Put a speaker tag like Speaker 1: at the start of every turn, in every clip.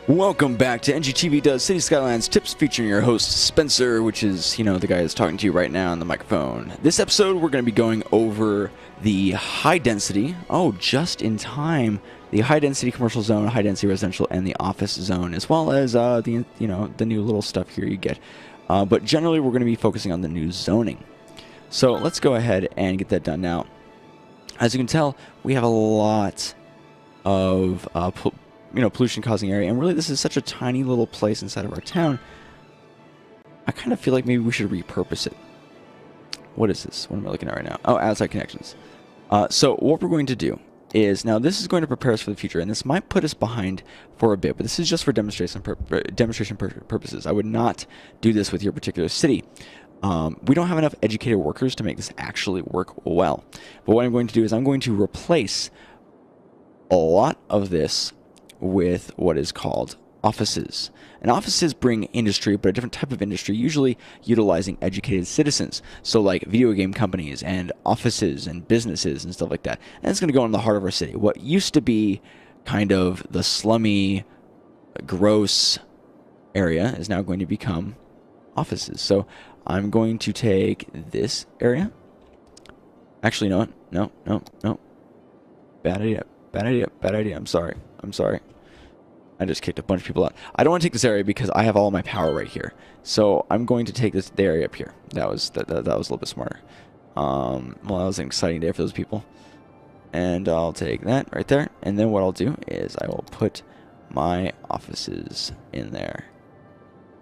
Speaker 1: Welcome back to NGTV Does City Skylines Tips, featuring your host Spencer, which is, the guy that's talking to you right now on the microphone. This episode, we're going to be going over the high density, just in time, the high density commercial zone, high density residential, and the office zone, as well as the new little stuff here you get. But generally, we're going to be focusing on the new zoning. So let's go ahead and get that done now. As you can tell, we have a lot of pollution-causing area, and really this is such a tiny little place inside of our town. I kind of feel like maybe we should repurpose it. What is this? What am I looking at right now? Oh, outside connections. So what we're going to do is, now this is going to prepare us for the future, and this might put us behind for a bit, but this is just for demonstration purposes. I would not do this with your particular city. We don't have enough educated workers to make this actually work well. But what I'm going to do is I'm going to replace a lot of this with what is called offices. And offices bring industry, but a different type of industry, usually utilizing educated citizens. So like video game companies and offices and businesses and stuff like that. And it's going to go in the heart of our city. What used to be kind of the slummy, gross area is now going to become offices. So I'm going to take this area. Actually, you know what? No. Bad idea. I'm sorry. I just kicked a bunch of people out. I don't want to take this area because I have all my power right here. So I'm going to take the area up here. That was a little bit smarter. Well, that was an exciting day for those people. And I'll take that right there. And then what I'll do is I will put my offices in there.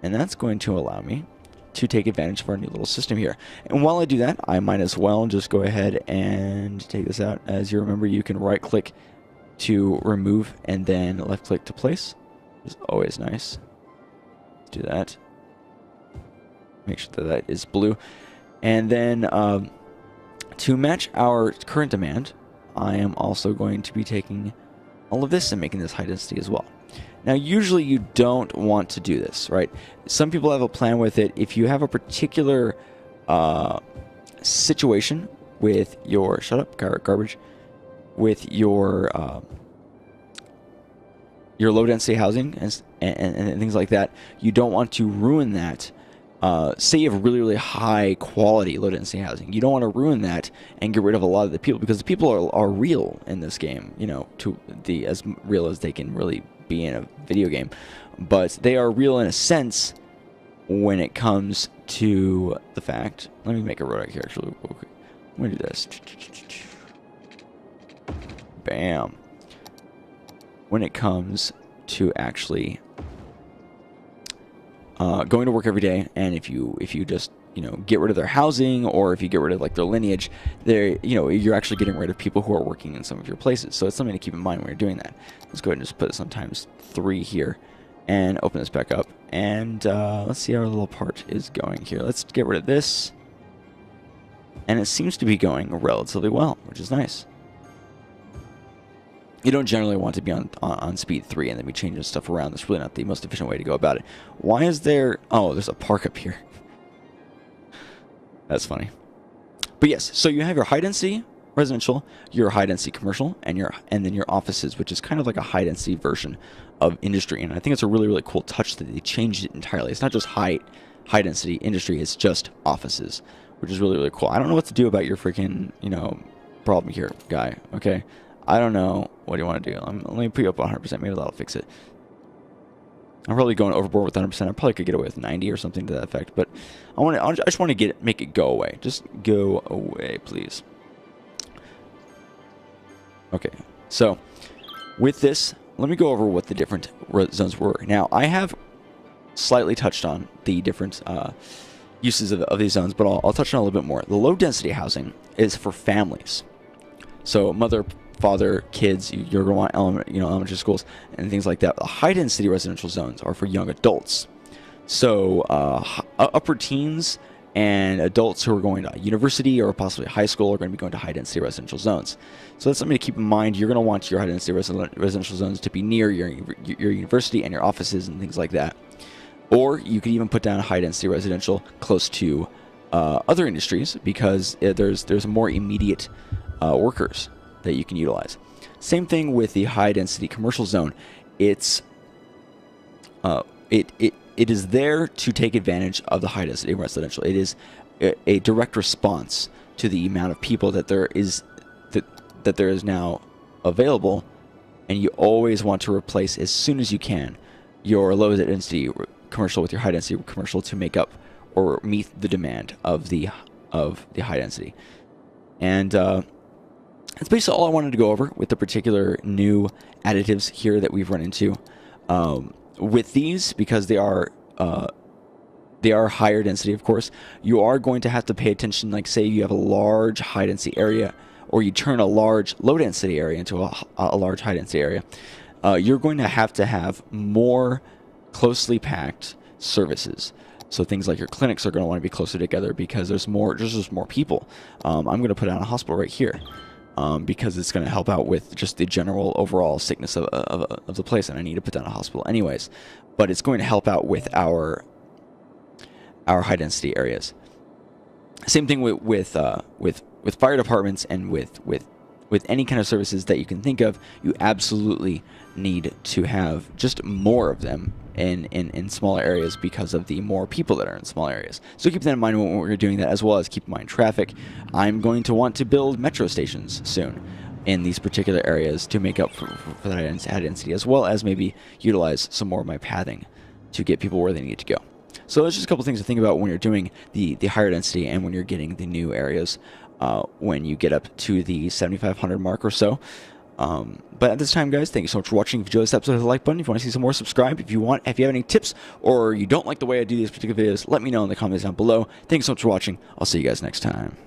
Speaker 1: And that's going to allow me to take advantage of our new little system here. And while I do that, I might as well just go ahead and take this out. As you remember, you can right-click to remove and then left-click to place. It's always nice. Let's do that. Make sure that that is blue. And then to match our current demand, I am also going to be taking all of this and making this high density as well. Now, usually you don't want to do this, right? Some people have a plan with it. If you have a particular situation with your... Shut up, garbage. With your low-density housing and things like that, you don't want to ruin that. Say you have really, really high-quality low-density housing. You don't want to ruin that and get rid of a lot of the people, because the people are real in this game, as real as they can really be in a video game. But they are real in a sense when it comes to the fact... Let me make a road out here, actually. Let me do this. Bam. When it comes to actually going to work every day, and if you just get rid of their housing, or if you get rid of like their lineage, you're actually getting rid of people who are working in some of your places. So it's something to keep in mind when you're doing that. Let's go ahead and just put this on ×3 here and open this back up, and let's see how our little part is going here. Let's get rid of this, and it seems to be going relatively well, which is nice. You don't generally want to be on speed 3 and then be changing stuff around. That's really not the most efficient way to go about it. Why is there... Oh, there's a park up here. That's funny. But yes, so you have your high-density residential, your high-density commercial, and then your offices, which is kind of like a high-density version of industry. And I think it's a really, really cool touch that they changed it entirely. It's not just high-density industry, it's just offices, which is really, really cool. I don't know what to do about your freaking, problem here, guy, okay? I don't know what you want to do. Let me put you up 100%. Maybe that'll fix it. I'm probably going overboard with 100%. I probably could get away with 90 or something to that effect. But I just want to make it go away. Just go away, please. Okay. So with this, let me go over what the different zones were. Now, I have slightly touched on the different uses of these zones, but I'll touch on a little bit more. The low density housing is for families. So mother, father, kids, you're going to want elementary schools and things like that. The high-density residential zones are for young adults. So upper teens and adults who are going to university or possibly high school are going to be going to high-density residential zones. So that's something to keep in mind. You're going to want your high-density residential zones to be near your university and your offices and things like that. Or you could even put down a high-density residential close to other industries, because there's more immediate workers that you can utilize. Same thing with the high density commercial zone. It's it is there to take advantage of the high density residential. It is a direct response to the amount of people that there is now available, and you always want to replace as soon as you can your low density commercial with your high density commercial to make up or meet the demand of the high density. And that's basically all I wanted to go over with the particular new additives here that we've run into. With these, because they are higher density, of course, you are going to have to pay attention. Like, say you have a large high density area, or you turn a large low density area into a large high density area, you're going to have more closely packed services. So things like your clinics are going to want to be closer together because there's just more people. I'm going to put down a hospital right here. Because it's going to help out with just the general overall sickness of the place, and I need to put down a hospital anyways. But it's going to help out with our high density areas. Same thing with fire departments and with any kind of services that you can think of. You absolutely need to have just more of them in smaller areas because of the more people that are in small areas. So keep that in mind when we're doing that, as well as keep in mind traffic. I'm going to want to build metro stations soon in these particular areas to make up for that high density, as well as maybe utilize some more of my pathing to get people where they need to go. So there's just a couple things to think about when you're doing the higher density and when you're getting the new areas when you get up to the 7,500 mark or so. But at this time, guys, thank you so much for watching. If you enjoyed this episode, hit the like button. If you want to see some more, subscribe. If you have any tips or you don't like the way I do these particular videos, let me know in the comments down below. Thank you so much for watching. I'll see you guys next time.